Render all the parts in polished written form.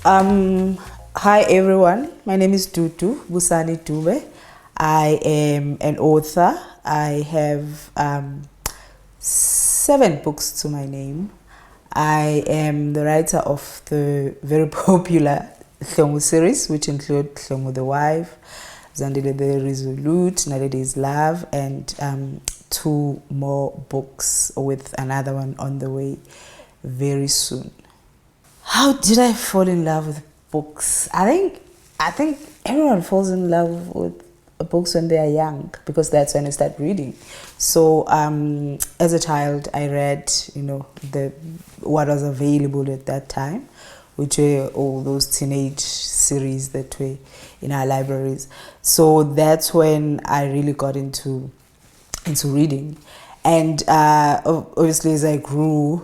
Um, Hi everyone, my name is Dudu Busani Dube. I am an author. I have 7 books to my name. I am the writer of the very popular Hlomu series, which include Hlomu the Wife, Zandile the Resolute, Naledi is Love, and 2 more books with another one on the way very soon. How did I fall in love with books? I think everyone falls in love with books when they are young because that's when you start reading. So as a child, I read, the what was available at that time, which were all those teenage series that were in our libraries. So that's when I really got into reading. And obviously, as I grew,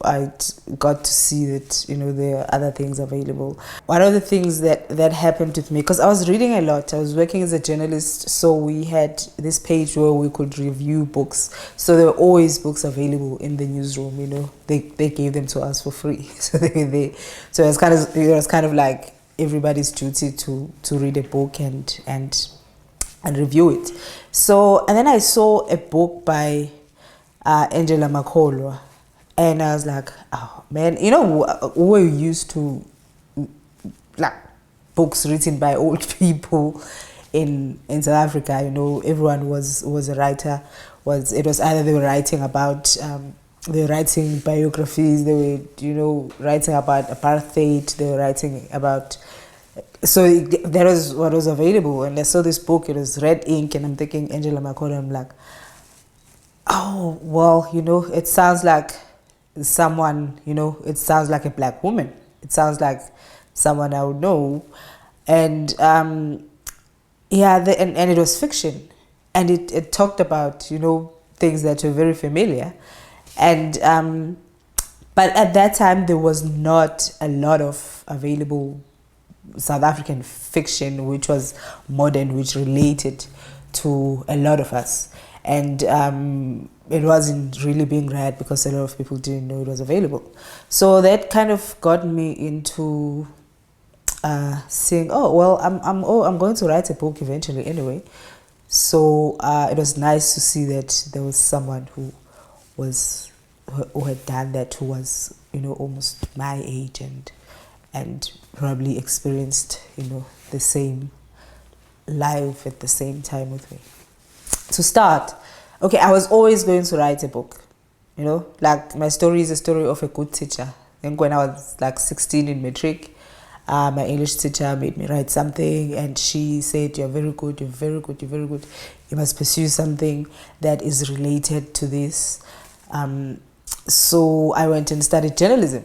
I got to see that, there are other things available. One of the things that happened with me, because I was reading a lot, I was working as a journalist, so we had this page where we could review books. So there were always books available in the newsroom. They gave them to us for free. So it was kind of like everybody's duty to read a book and review it. So, and then I saw a book by Angela Makholwa, and I was like, oh man, we're used to like books written by old people in South Africa. Everyone was a writer. It was either they were writing about they were writing biographies, they were writing about apartheid, they were writing about, so that was what was available. And I saw this book, it was red ink, and I'm thinking Angela Makholwa. I'm like, oh well, it sounds like someone, it sounds like a black woman, it sounds like someone I would know. And and it was fiction, and it talked about things that were very familiar. And but at that time there was not a lot of available South African fiction which was modern, which related to a lot of us. And it wasn't really being read because a lot of people didn't know it was available. So that kind of got me into saying, oh well, I'm going to write a book eventually anyway. So it was nice to see that there was someone who had done that, who was almost my age and probably experienced the same life at the same time with me. To start, okay, I was always going to write a book. Like my story is a story of a good teacher. I think when I was like 16 in matric, my English teacher made me write something, and she said, you're very good, you're very good, you're very good. You must pursue something that is related to this. So I went and studied journalism.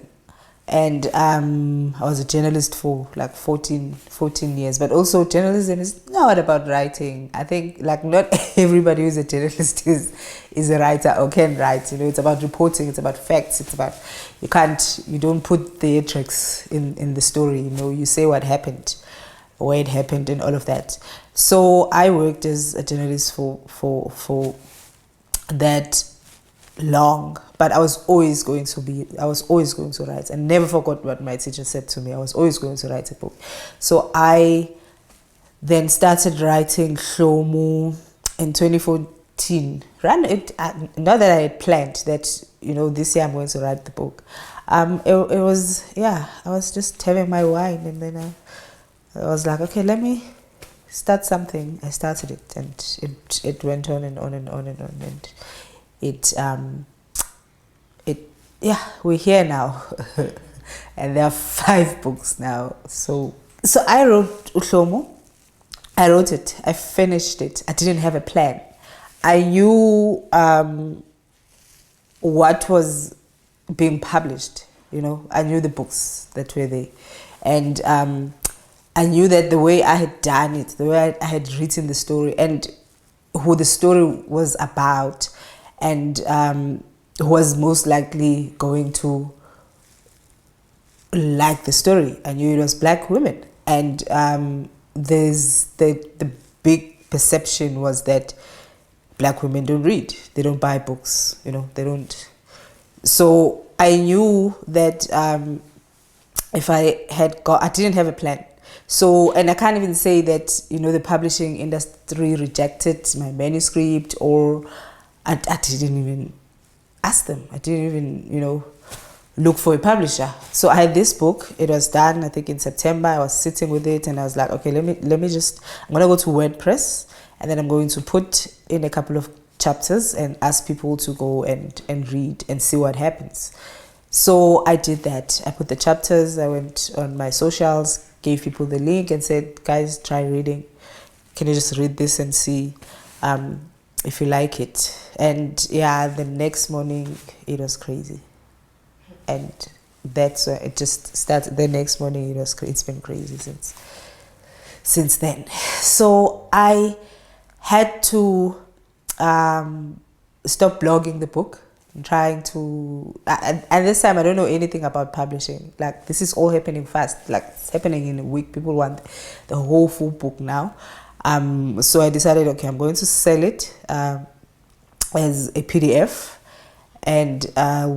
And I was a journalist for like 14 years. But also journalism is not about writing. I think like not everybody who's a journalist is a writer or can write. It's about reporting, it's about facts, it's about, you don't put the tricks in the story. You say what happened, where it happened, and all of that. So I worked as a journalist for that long, but I was always going to write, and never forgot what my teacher said to me. I was always going to write a book. So I then started writing Hlomu in 2014. Not that I had planned that this year I'm going to write the book. It was, I was just having my wine, and then I was like, okay, let me start something. I started it, and it went on and on and on and on, and we're here now. And there are 5 books now. So I wrote Hlomu. I wrote it, I finished it. I didn't have a plan. I knew what was being published. I knew the books that were there, and I knew that the way I had done it, the way I had written the story, and who the story was about, and who was most likely going to like the story. I knew it was black women, and there's the big perception was that black women don't read, they don't buy books, they don't. So I knew that if I had got, I didn't have a plan. So, and I can't even say that, you know, the publishing industry rejected my manuscript, or I didn't even ask them. I didn't even, you know, look for a publisher. So I had this book. It was done, I think, in September. I was sitting with it and I was like, okay, let me just, I'm going to go to WordPress, and then I'm going to put in a couple of chapters and ask people to go and read and see what happens. So I did that. I put the chapters, I went on my socials, gave people the link and said, guys, try reading. Can you just read this and see if you like it? And yeah, the next morning it was crazy. And that's where it just started. The next morning it's been crazy since then. So I had to stop blogging the book. Trying to, at this time I don't know anything about publishing. Like, this is all happening fast, like it's happening in a week. People want the whole full book now. So I decided, okay, I'm going to sell it as a PDF, and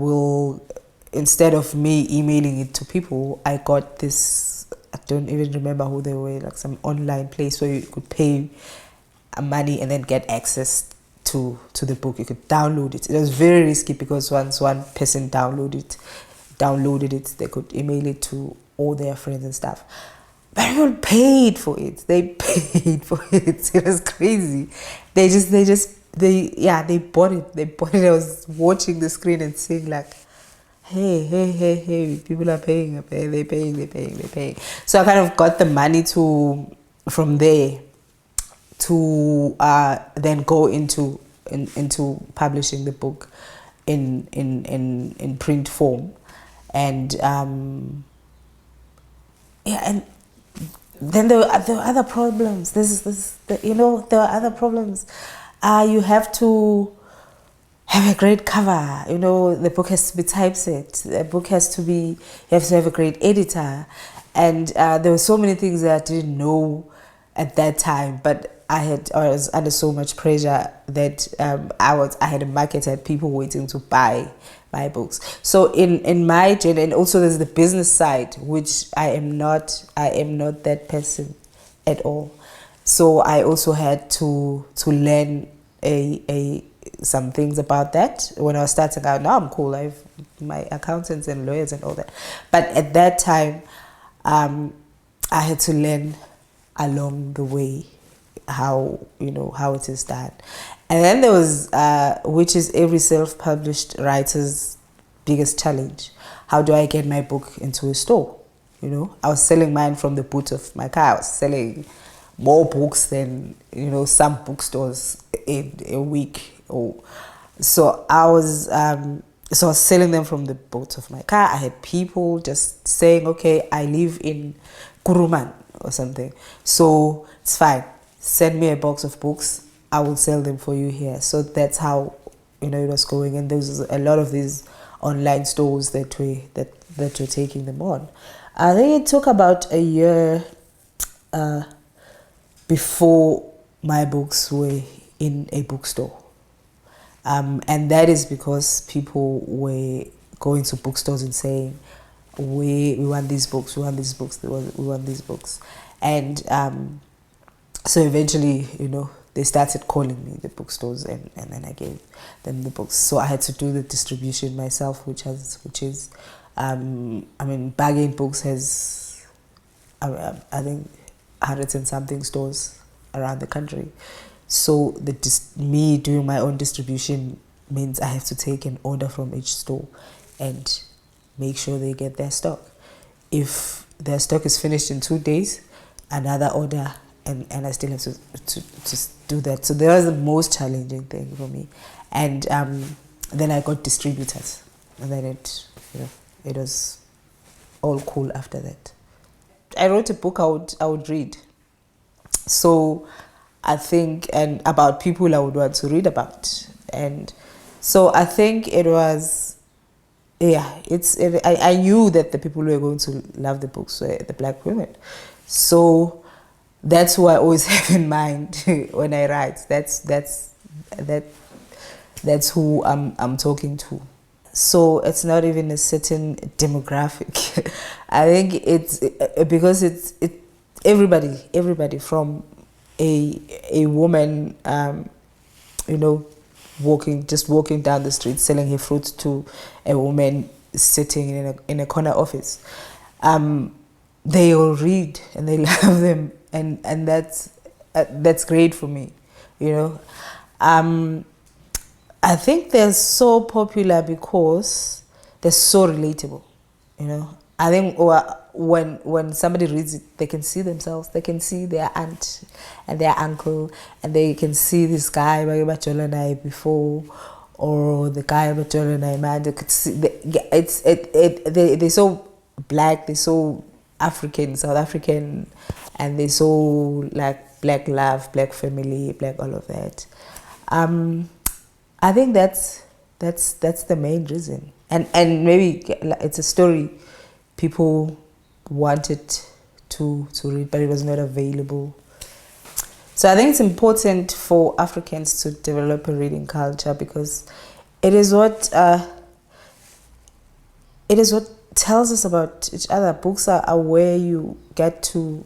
will, instead of me emailing it to people, I got this, I don't even remember who they were, like some online place where you could pay money and then get access to the book. You could download it. It was very risky because once one person downloaded it, they could email it to all their friends and stuff. But people paid for it. They paid for it. It was crazy. They bought it. They bought it. I was watching the screen and saying like, hey, people are paying. They're paying. So I kind of got the money from there to then go into publishing the book in print form, and and then there were other problems. There were other problems. You have to have a great cover. You know, the book has to be typeset. The book has to be. You have to have a great editor, and there were so many things that I didn't know at that time, but I was under so much pressure that I had a market, I had people waiting to buy my books. So in my journey, and also there's the business side, which I am not that person at all. So I also had to learn some things about that when I was starting out. Now I'm cool. I have my accountants and lawyers and all that. But at that time, I had to learn along the way how it is done. And then there was which is every self-published writer's biggest challenge: how do I get my book into a store? You know, I was selling mine from the boot of my car. I was selling more books than, you know, some bookstores in a week. So I was selling them from the boot of my car. I had people just saying, okay, I live in Kuruman or something, so it's fine, send me a box of books, I will sell them for you here. So that's how, you know, it was going. And there was a lot of these online stores that were taking them on. I think it took about a year before my books were in a bookstore, and that is because people were going to bookstores and saying, we want these books, we want these books. And so eventually, you know, they started calling me, the bookstores, and then I gave them the books. So I had to do the distribution myself, which is Bargain Books has, I think, hundreds and something stores around the country. So me doing my own distribution means I have to take an order from each store and make sure they get their stock. If their stock is finished in 2 days, another order, and I still have to do that. So that was the most challenging thing for me. And then I got distributors, and then it was all cool after that. I wrote a book I would read. So I think, and about people I would want to read about. And so I think it was, I knew that the people who were going to love the books were the Black women. So that's who I always have in mind when I write. That's who I'm talking to. so it's not even a certain demographic. I think it's because it's everybody from a woman, you know, walking down the street selling her fruit to a woman sitting in a corner office. They all read and they love them, and that's great for me, you know. I think they're so popular because they're so relatable, you know. I think when somebody reads it, they can see themselves. They can see their aunt and their uncle, and they can see this guy before, or the guy man. They could see they're so black, they're so African, South African, and they're so like black love, black family, black all of that. I think that's the main reason, and maybe it's a story people wanted to read, but it was not available. So I think it's important for Africans to develop a reading culture, because it is what tells us about each other. Books are where you get to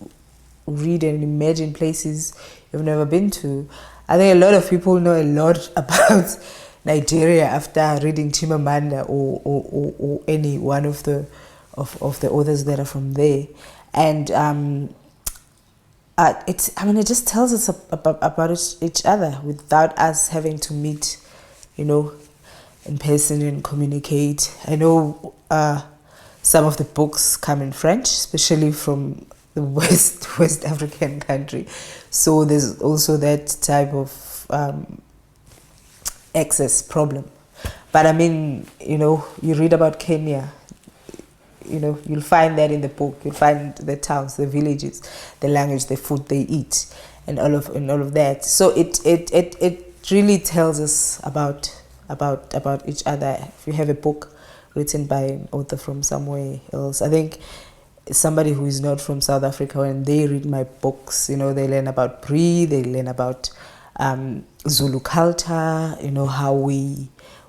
read and imagine places you've never been to. I think a lot of people know a lot about Nigeria after reading Chimamanda or any one of the authors that are from there, and it just tells us about each other without us having to meet, you know, in person and communicate. I know some of the books come in French, especially from the West African country, so there's also that type of access problem. But I mean, you know, you read about Kenya, you know, you'll find that in the book. You'll find the towns, the villages, the language, the food they eat, and all of that. So it really tells us about each other. If you have a book written by an author from somewhere else, I think somebody who is not from South Africa, when they read my books, you know, they learn about Bri, they learn about Zulu culture, you know,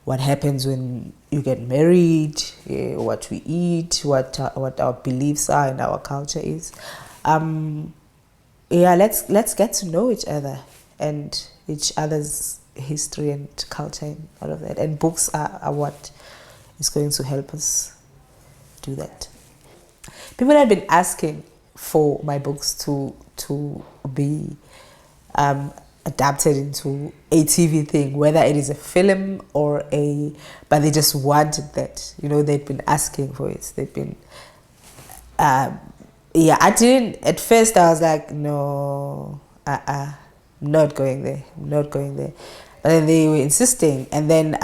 what happens when you get married, what we eat, what our beliefs are and our culture is. Let's get to know each other and each other's history and culture and all of that. And books are what is going to help us do that. People have been asking for my books to be adapted into a TV thing, whether it is a film or but they just wanted that, you know, they'd been asking for it. They've been, I didn't, at first I was like, no, not going there. But then they were insisting, and then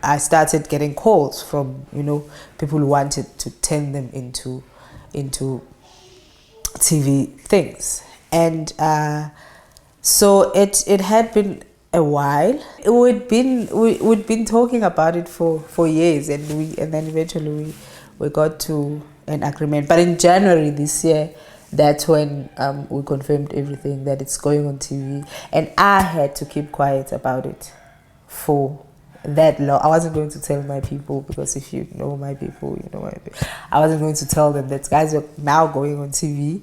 I started getting calls from, you know, people who wanted to turn them into TV things. And so it had been a while. We'd been talking about it for years, and then eventually we got to an agreement. But in January this year, that's when we confirmed everything, that it's going on TV. And I had to keep quiet about it for that long. I wasn't going to tell my people, because if you know my people, you know my people. I wasn't going to tell them that guys are now going on TV.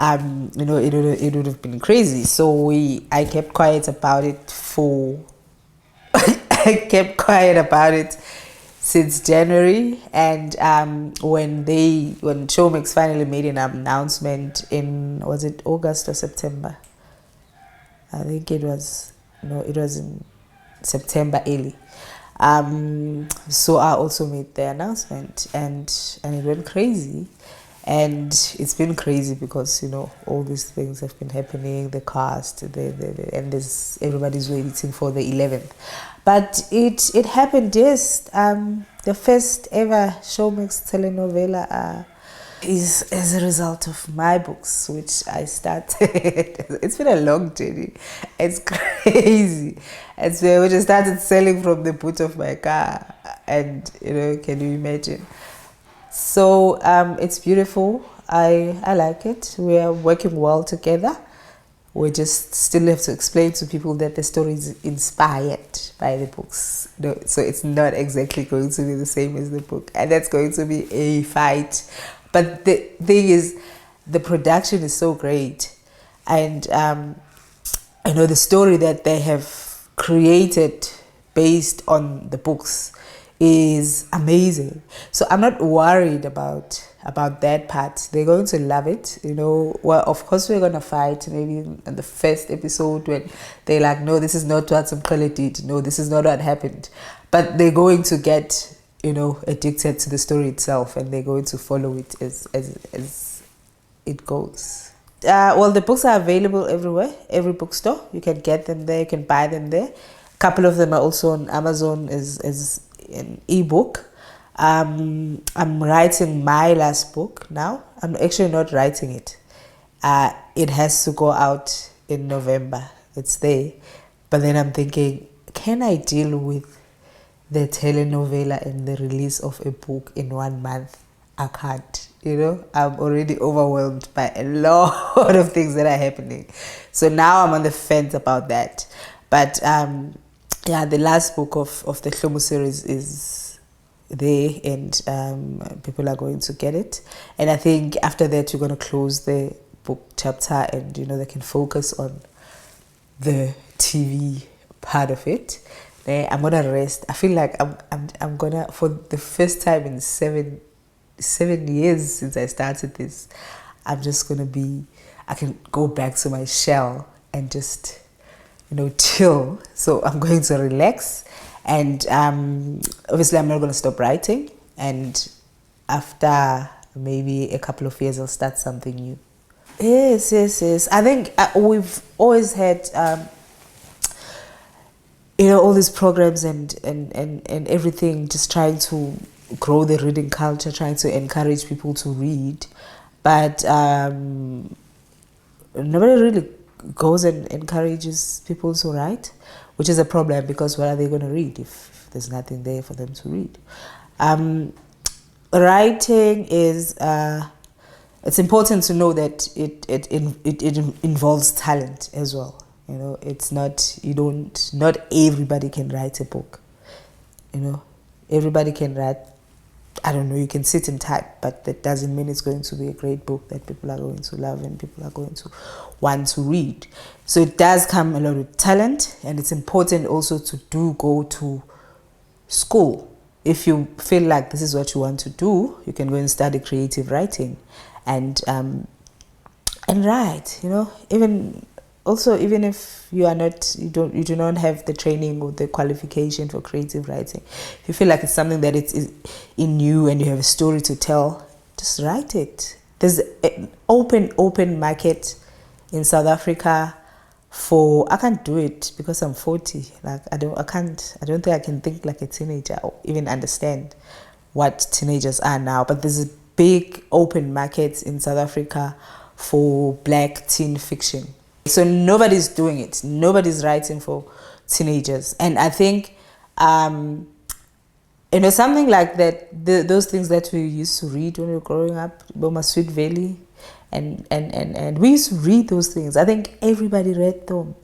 You know, it would have been crazy. So I kept quiet about it I kept quiet about it since January. And when Showmax finally made an announcement was it August or September? I think it was in September early. So I also made the announcement, and it went crazy. And it's been crazy because, you know, all these things have been happening, the cast, and everybody's waiting for the 11th. But it happened just the first ever Showmax telenovela is as a result of my books, which I started. It's been a long journey. It's crazy. And so we just started selling from the boot of my car, and, you know, can you imagine? So it's beautiful. I like it. We are working well together. we just still have to explain to people that the story is inspired by the books. No, so it's not exactly going to be the same as the book, and that's going to be a fight. But the thing is, the production is so great, and the story that they have created based on the books is amazing. So I'm not worried about that part. They're going to love it. Well, of course we're going to fight maybe in the first episode when they're like, no, this is not what Samkhele did. No, this is not what happened. But they're going to get, addicted to the story itself, and they're going to follow it as it goes. Well, the books are available everywhere, every bookstore. You can get them there, you can buy them there. A couple of them are also on Amazon as an ebook. I'm writing my last book now. I'm actually not writing it. It has to go out in November. It's there. But then I'm thinking, can I deal with the telenovela and the release of a book in 1 month? I can't. I'm already overwhelmed by a lot of things that are happening. So now I'm on the fence about that. But the last book of the Hlomu series is there, and people are going to get it. And I think after that, you're going to close the book chapter, and they can focus on the TV part of it. Then I'm gonna rest. I feel like I'm gonna, for the first time in seven years since I started this, I'm just gonna I can go back to my shell and just chill. So I'm going to relax, and obviously I'm not going to stop writing, and after maybe a couple of years I'll start something new. Yes. I think we've always had all these programs and everything, just trying to grow the reading culture, trying to encourage people to read, but nobody really goes and encourages people to write, which is a problem, because what are they going to read if there's nothing there for them to read? Writing is it's important to know that it involves talent as well. It's not not everybody can write a book. Everybody can write. I don't know, you can sit and type, but that doesn't mean it's going to be a great book that people are going to love and people are going to want to read. So it does come a lot with talent, and it's important also to go to school. If you feel like this is what you want to do, you can go and study creative writing and write, even if you do not have the training or the qualification for creative writing, if you feel like it's something that is in you and you have a story to tell, just write it. There's an open market in South Africa I can't do it because I'm 40. Like I don't think I can think like a teenager or even understand what teenagers are now. But there's a big open market in South Africa for Black teen fiction. So nobody's doing it. Nobody's writing for teenagers. And I think, something like that, those things that we used to read when we were growing up, Boma Sweet Valley, and we used to read those things. I think everybody read them.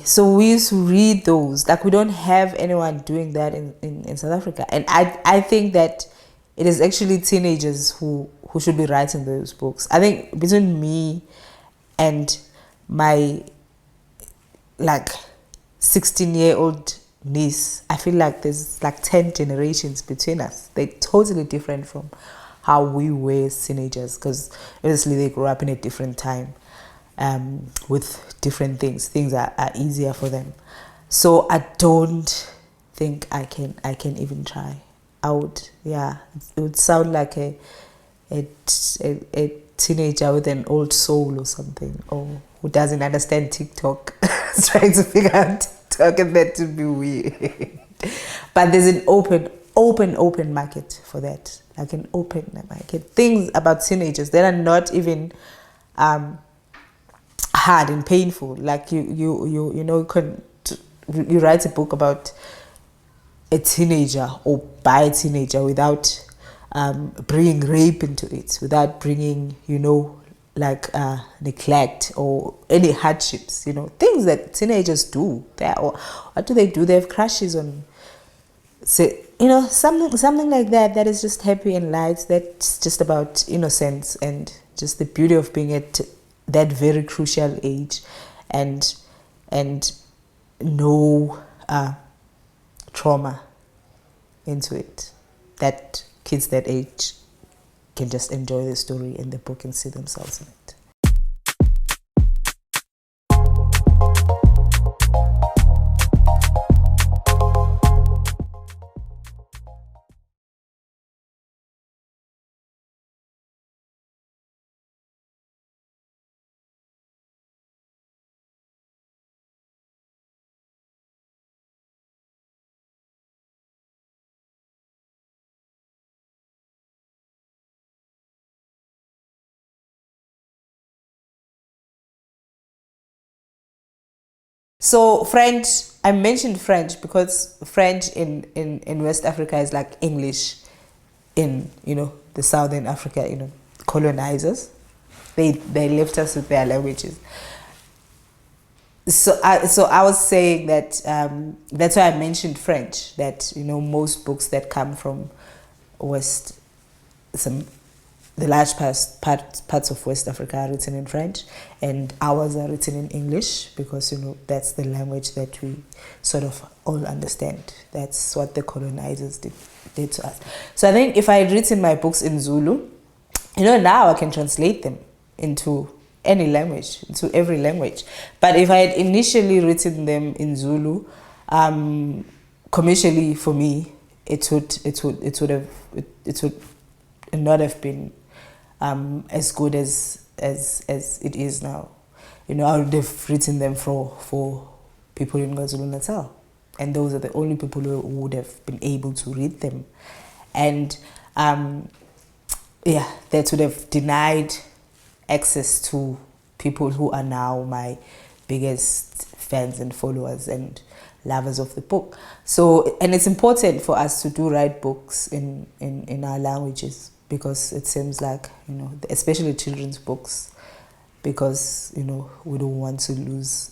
So we used to read those. Like, we don't have anyone doing that in South Africa. And I think that it is actually teenagers who should be writing those books. I think between me and my 16-year-old niece, I feel like there's 10 generations between us. They're totally different from how we were as teenagers, because obviously they grew up in a different time with different things. Things are easier for them. So I don't think I can even try. It would sound like a teenager with an old soul or something, or who doesn't understand TikTok, trying to figure out TikTok, and that would be weird. But there's an open market for that. Like an open market. Things about teenagers that are not even hard and painful. Like you write a book about a teenager or by a teenager without bringing rape into it, without bringing like neglect or any hardships, things that teenagers do. What do they do? They have crushes on, so something like that is just happy and light. That's just about innocence and just the beauty of being at that very crucial age, and no trauma into it. That kids that age can just enjoy the story and the book and see themselves in it. So French, I mentioned French because French in West Africa is like English in, the Southern Africa, colonizers. They left us with their languages. So I was saying that that's why I mentioned French, that, most books that come from West, the large parts of West Africa are written in French, and ours are written in English because, that's the language that we sort of all understand. That's what the colonizers did to us. So I think if I had written my books in Zulu, now I can translate them into any language, into every language. But if I had initially written them in Zulu, commercially for me, it would not have been as good as it is now. I would have written them for people in KwaZulu-Natal, and those are the only people who would have been able to read them. And that would have denied access to people who are now my biggest fans and followers and lovers of the book. So, and it's important for us to write books in our languages, because it seems like, especially children's books, because, we don't want to lose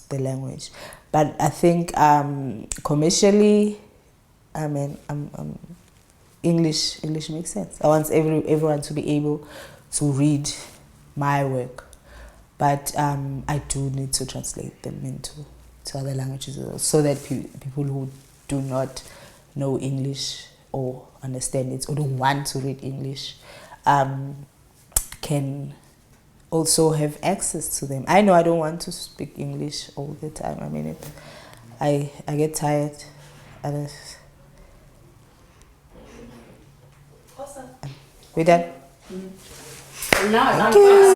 the language. But I think commercially, English makes sense. I want everyone to be able to read my work, but I do need to translate them into other languages so that people who do not know English or understand it or don't want to read English can also have access to them. I know I don't want to speak English all the time. I get tired. Awesome. We done? No.